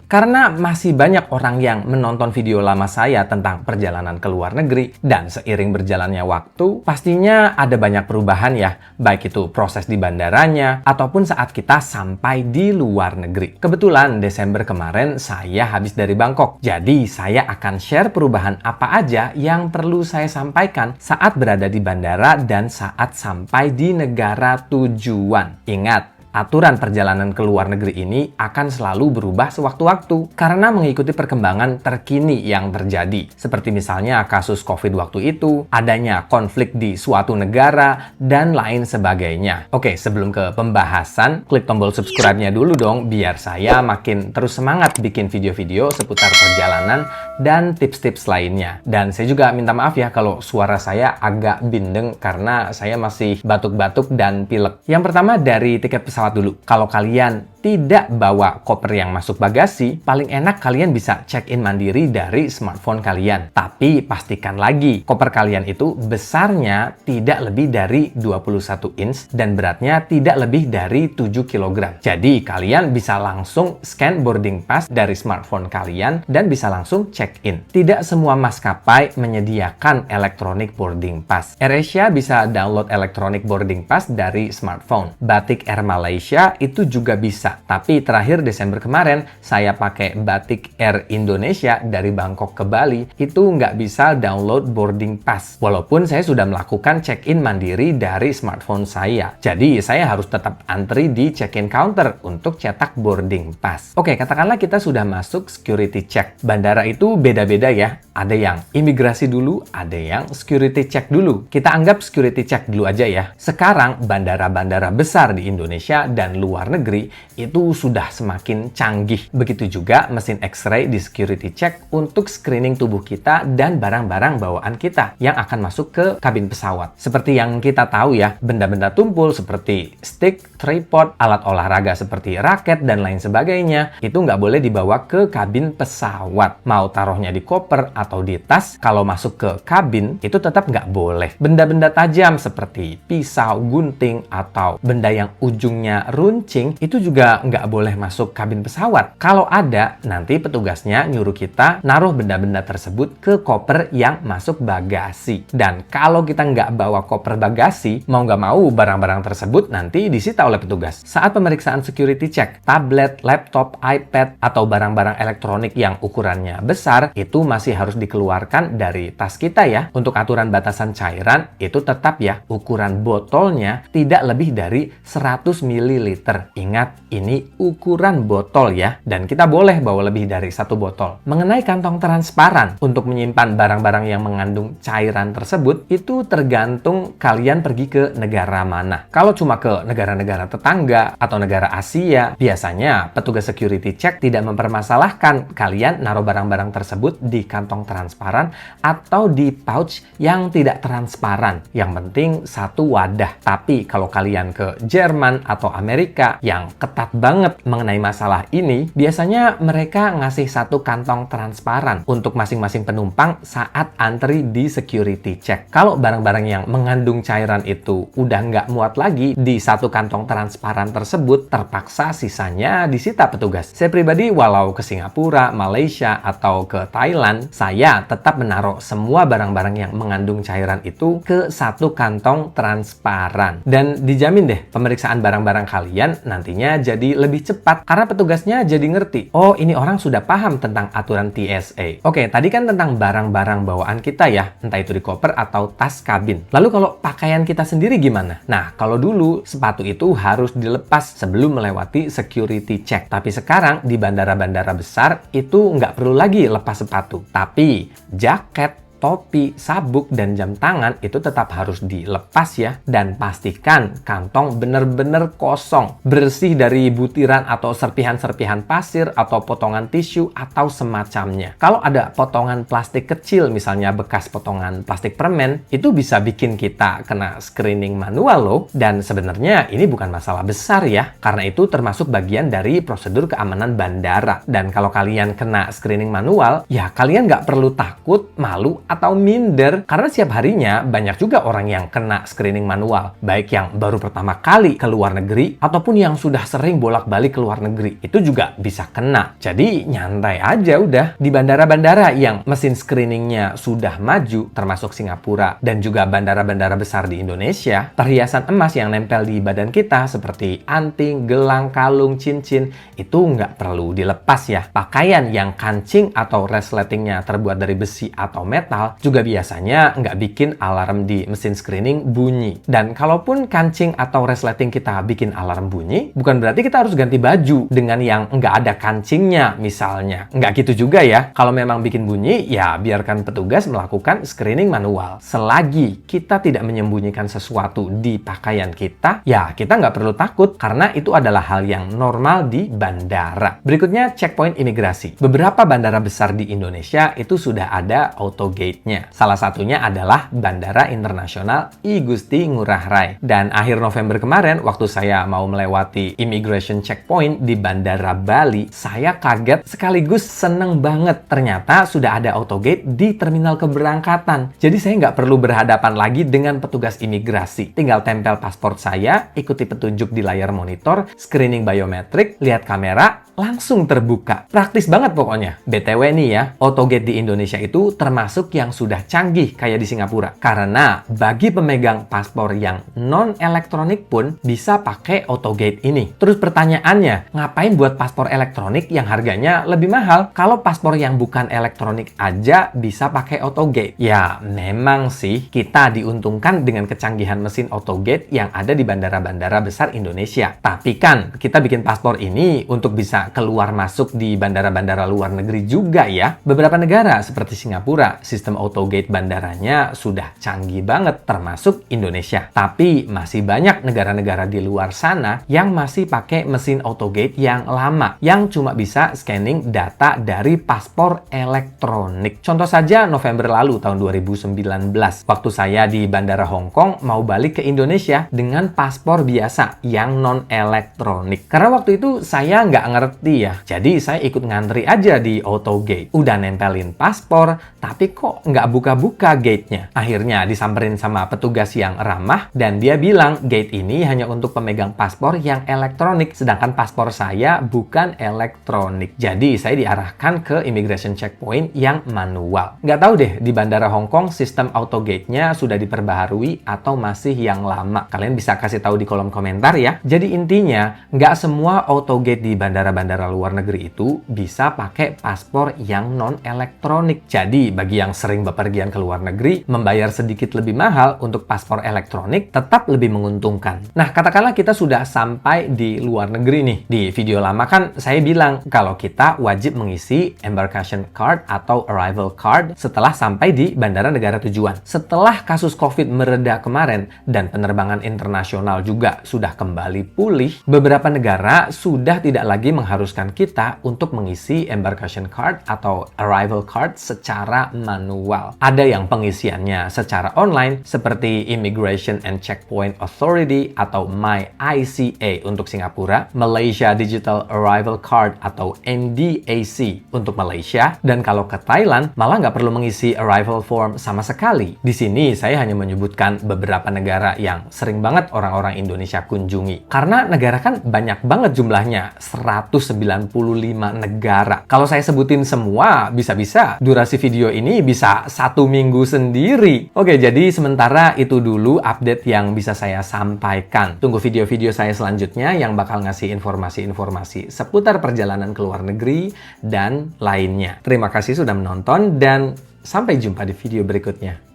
Karena masih banyak orang yang menonton video lama saya tentang perjalanan ke luar negeri, dan seiring berjalannya waktu, pastinya ada banyak perubahan ya, baik itu proses di bandaranya, ataupun saat kita sampai di luar negeri. Kebetulan Desember kemarin saya habis dari Bangkok, jadi saya akan share perubahan apa aja yang perlu saya sampaikan saat berada di bandara dan saat sampai di negara tujuan. Ingat, aturan perjalanan ke luar negeri ini akan selalu berubah sewaktu-waktu karena mengikuti perkembangan terkini yang terjadi. Seperti misalnya kasus COVID waktu itu, adanya konflik di suatu negara, dan lain sebagainya. Oke, sebelum ke pembahasan, klik tombol subscribe-nya dulu dong biar saya makin terus semangat bikin video-video seputar perjalanan dan tips-tips lainnya. Dan saya juga minta maaf ya kalau suara saya agak bindeng karena saya masih batuk-batuk dan pilek. Yang pertama dari tiket pesawat dulu. Kalau kalian tidak bawa koper yang masuk bagasi, paling enak kalian bisa check-in mandiri dari smartphone kalian. Tapi pastikan lagi, koper kalian itu besarnya tidak lebih dari 21 inch dan beratnya tidak lebih dari 7 kg. Jadi kalian bisa langsung scan boarding pass dari smartphone kalian dan bisa langsung check-in. Tidak semua maskapai menyediakan electronic boarding pass. AirAsia bisa download electronic boarding pass dari smartphone. Batik Air Malaysia itu juga bisa. Tapi terakhir Desember kemarin, saya pakai Batik Air Indonesia dari Bangkok ke Bali, itu nggak bisa download boarding pass. Walaupun saya sudah melakukan check-in mandiri dari smartphone saya. Jadi, saya harus tetap antri di check-in counter untuk cetak boarding pass. Oke, katakanlah kita sudah masuk security check. Bandara itu beda-beda ya. Ada yang imigrasi dulu, ada yang security check dulu. Kita anggap security check dulu aja ya. Sekarang, bandara-bandara besar di Indonesia dan luar negeri itu sudah semakin canggih. Begitu juga mesin X-ray di security check untuk screening tubuh kita dan barang-barang bawaan kita yang akan masuk ke kabin pesawat. Seperti yang kita tahu ya, benda-benda tumpul seperti stick, tripod, alat olahraga seperti raket, dan lain sebagainya, itu nggak boleh dibawa ke kabin pesawat. Mau taruhnya di koper atau di tas, kalau masuk ke kabin, itu tetap nggak boleh. Benda-benda tajam seperti pisau, gunting, atau benda yang ujungnya runcing, itu juga nggak boleh masuk kabin pesawat. Kalau ada, nanti petugasnya nyuruh kita naruh benda-benda tersebut ke koper yang masuk bagasi. Dan kalau kita nggak bawa koper bagasi, mau nggak mau barang-barang tersebut nanti disita oleh petugas. Saat pemeriksaan security check, tablet, laptop, iPad, atau barang-barang elektronik yang ukurannya besar, itu masih harus dikeluarkan dari tas kita ya. Untuk aturan batasan cairan, itu tetap ya, ukuran botolnya tidak lebih dari 100 ml. Ingat, ini ukuran botol ya, dan kita boleh bawa lebih dari satu botol. Mengenai kantong transparan untuk menyimpan barang-barang yang mengandung cairan tersebut, itu tergantung kalian pergi ke negara mana. Kalau cuma ke negara-negara tetangga atau negara Asia, biasanya petugas security check tidak mempermasalahkan kalian naruh barang-barang tersebut di kantong transparan atau di pouch yang tidak transparan. Yang penting satu wadah. Tapi kalau kalian ke Jerman atau Amerika yang ketat banget mengenai masalah ini, biasanya mereka ngasih satu kantong transparan untuk masing-masing penumpang saat antri di security check. Kalau barang-barang yang mengandung cairan itu udah nggak muat lagi di satu kantong transparan tersebut, terpaksa sisanya disita petugas. Saya pribadi walau ke Singapura, Malaysia, atau ke Thailand, saya tetap menaruh semua barang-barang yang mengandung cairan itu ke satu kantong transparan. Dan dijamin deh, pemeriksaan barang-barang kalian nantinya jadi lebih cepat karena petugasnya jadi ngerti, oh ini orang sudah paham tentang aturan TSA. Oke, tadi kan tentang barang-barang bawaan kita ya, entah itu di koper atau tas kabin. Lalu kalau pakaian kita sendiri gimana? Nah, kalau dulu sepatu itu harus dilepas sebelum melewati security check. Tapi sekarang di bandara-bandara besar itu nggak perlu lagi lepas sepatu. Tapi jaket, topi, sabuk, dan jam tangan itu tetap harus dilepas ya. Dan pastikan kantong bener-bener kosong, bersih dari butiran atau serpihan-serpihan pasir atau potongan tisu atau semacamnya. Kalau ada potongan plastik kecil, misalnya bekas potongan plastik permen, itu bisa bikin kita kena screening manual loh. Dan sebenarnya ini bukan masalah besar ya, karena itu termasuk bagian dari prosedur keamanan bandara. Dan kalau kalian kena screening manual, ya kalian nggak perlu takut, malu, atau minder karena setiap harinya banyak juga orang yang kena screening manual, baik yang baru pertama kali ke luar negeri ataupun yang sudah sering bolak-balik ke luar negeri. Itu juga bisa kena. Jadi nyantai aja udah. Di bandara-bandara yang mesin screeningnya sudah maju, termasuk Singapura dan juga bandara-bandara besar di Indonesia, perhiasan emas yang nempel di badan kita seperti anting, gelang, kalung, cincin itu nggak perlu dilepas ya. Pakaian yang kancing atau resletingnya terbuat dari besi atau metal juga biasanya nggak bikin alarm di mesin screening bunyi. Dan kalaupun kancing atau resleting kita bikin alarm bunyi, bukan berarti kita harus ganti baju dengan yang nggak ada kancingnya misalnya. Nggak gitu juga ya. Kalau memang bikin bunyi, ya biarkan petugas melakukan screening manual. Selagi kita tidak menyembunyikan sesuatu di pakaian kita, ya kita nggak perlu takut karena itu adalah hal yang normal di bandara. Berikutnya, checkpoint imigrasi. Beberapa bandara besar di Indonesia itu sudah ada auto gate-nya. Salah satunya adalah Bandara Internasional I Gusti Ngurah Rai. Dan akhir November kemarin, waktu saya mau melewati immigration checkpoint di Bandara Bali, saya kaget sekaligus seneng banget. Ternyata sudah ada auto gate di terminal keberangkatan. Jadi saya nggak perlu berhadapan lagi dengan petugas imigrasi. Tinggal tempel paspor saya, ikuti petunjuk di layar monitor, screening biometrik, lihat kamera, langsung terbuka. Praktis banget pokoknya. BTW nih ya, autogate di Indonesia itu termasuk yang sudah canggih kayak di Singapura. Karena bagi pemegang paspor yang non-elektronik pun bisa pakai autogate ini. Terus pertanyaannya, ngapain buat paspor elektronik yang harganya lebih mahal kalau paspor yang bukan elektronik aja bisa pakai autogate? Ya, memang sih kita diuntungkan dengan kecanggihan mesin autogate yang ada di bandara-bandara besar Indonesia. Tapi kan kita bikin paspor ini untuk bisa keluar masuk di bandara-bandara luar negeri juga ya. Beberapa negara seperti Singapura, sistem autogate bandaranya sudah canggih banget, termasuk Indonesia. Tapi masih banyak negara-negara di luar sana yang masih pakai mesin autogate yang lama, yang cuma bisa scanning data dari paspor elektronik. Contoh saja November lalu tahun 2019, waktu saya di Bandara Hong Kong mau balik ke Indonesia dengan paspor biasa yang non-elektronik. Karena waktu itu saya nggak ngerti ya, jadi saya ikut ngantri aja di autogate. Udah nempelin paspor, tapi kok nggak buka-buka gate-nya. Akhirnya disamperin sama petugas yang ramah, dan dia bilang gate ini hanya untuk pemegang paspor yang elektronik, sedangkan paspor saya bukan elektronik. Jadi saya diarahkan ke immigration checkpoint yang manual. Nggak tahu deh, di Bandara Hong Kong sistem autogate-nya sudah diperbaharui atau masih yang lama. Kalian bisa kasih tahu di kolom komentar ya. Jadi intinya, nggak semua autogate di bandara-bandara luar negeri itu bisa pakai paspor yang non-elektronik. Jadi, bagi yang sering bepergian ke luar negeri, membayar sedikit lebih mahal untuk paspor elektronik tetap lebih menguntungkan. Nah, katakanlah kita sudah sampai di luar negeri nih. Di video lama kan saya bilang kalau kita wajib mengisi embarkation card atau arrival card setelah sampai di bandara negara tujuan. Setelah kasus COVID mereda kemarin dan penerbangan internasional juga sudah kembali pulih, beberapa negara sudah tidak lagi mengharuskan kita untuk mengisi embarkation card atau arrival card secara manual. Ada yang pengisiannya secara online seperti Immigration and Checkpoint Authority atau MyICA untuk Singapura, Malaysia Digital Arrival Card atau MDAC untuk Malaysia, dan kalau ke Thailand malah nggak perlu mengisi arrival form sama sekali. Di sini saya hanya menyebutkan beberapa negara yang sering banget orang-orang Indonesia kunjungi. Karena negara kan banyak banget jumlahnya, 195 negara. Kalau saya sebutin semua, bisa-bisa durasi video ini bisa 1 minggu sendiri. Oke, jadi sementara itu dulu update yang bisa saya sampaikan. Tunggu video-video saya selanjutnya yang bakal ngasih informasi-informasi seputar perjalanan ke luar negeri dan lainnya. Terima kasih sudah menonton dan sampai jumpa di video berikutnya.